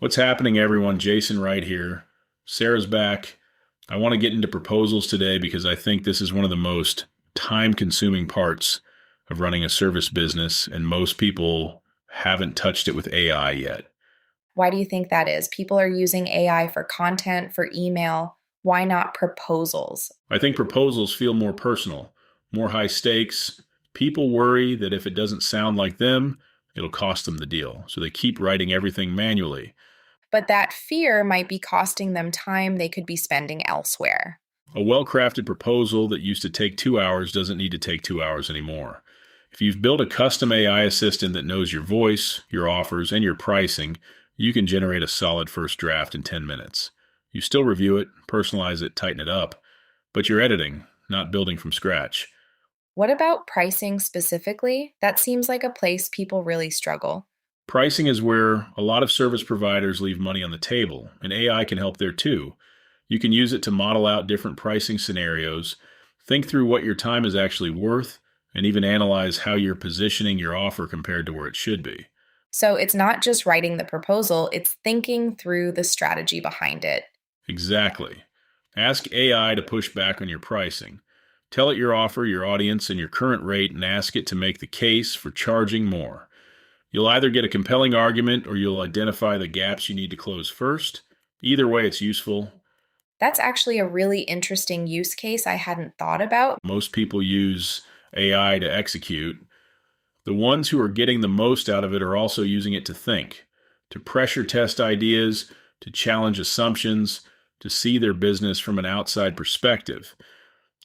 What's happening, everyone? Jason Wright here. Sarah's back. I want to get into proposals today because I think this is one of the most time-consuming parts of running a service business, and most people haven't touched it with AI yet. Why do you think that is? People are using AI for content, for email. Why not proposals? I think proposals feel more personal, more high stakes. People worry that if it doesn't sound like them, it'll cost them the deal. So they keep writing everything manually. But that fear might be costing them time they could be spending elsewhere. A well-crafted proposal that used to take 2 hours doesn't need to take 2 hours anymore. If you've built a custom AI assistant that knows your voice, your offers, and your pricing, you can generate a solid first draft in 10 minutes. You still review it, personalize it, tighten it up, but you're editing, not building from scratch. What about pricing specifically? That seems like a place people really struggle. Pricing is where a lot of service providers leave money on the table, and AI can help there too. You can use it to model out different pricing scenarios, think through what your time is actually worth, and even analyze how you're positioning your offer compared to where it should be. So it's not just writing the proposal, it's thinking through the strategy behind it. Exactly. Ask AI to push back on your pricing. Tell it your offer, your audience, and your current rate, and ask it to make the case for charging more. You'll either get a compelling argument or you'll identify the gaps you need to close first. Either way, it's useful. That's actually a really interesting use case I hadn't thought about. Most people use AI to execute. The ones who are getting the most out of it are also using it to think, to pressure test ideas, to challenge assumptions, to see their business from an outside perspective.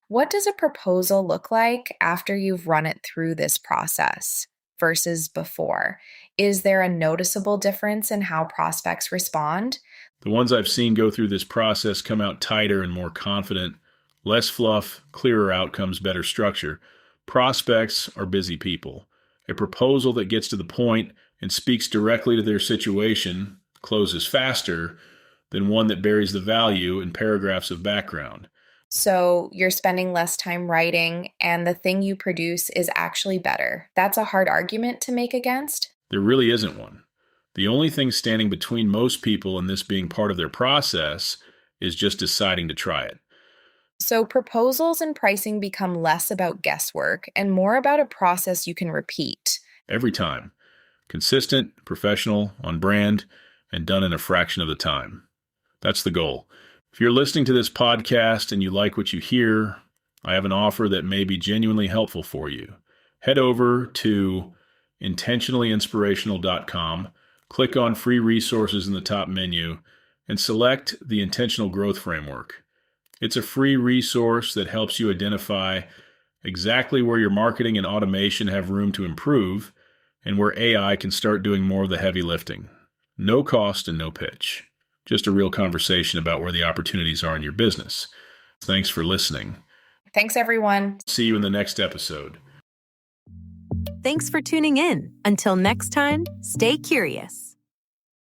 What does a proposal look like after you've run it through this process versus before? Is there a noticeable difference in how prospects respond? The ones I've seen go through this process come out tighter and more confident, less fluff, clearer outcomes, better structure. Prospects are busy people. A proposal that gets to the point and speaks directly to their situation closes faster than one that buries the value in paragraphs of background. So you're spending less time writing, and the thing you produce is actually better. That's a hard argument to make against. There really isn't one. The only thing standing between most people and this being part of their process is just deciding to try it. So proposals and pricing become less about guesswork and more about a process you can repeat. Every time. Consistent, professional, on brand, and done in a fraction of the time. That's the goal. If you're listening to this podcast and you like what you hear, I have an offer that may be genuinely helpful for you. Head over to intentionallyinspirational.com, click on free resources in the top menu, and select the Intentional Growth Framework. It's a free resource that helps you identify exactly where your marketing and automation have room to improve and where AI can start doing more of the heavy lifting. No cost and no pitch. Just a real conversation about where the opportunities are in your business. Thanks for listening. Thanks, everyone. See you in the next episode. Thanks for tuning in. Until next time, stay curious.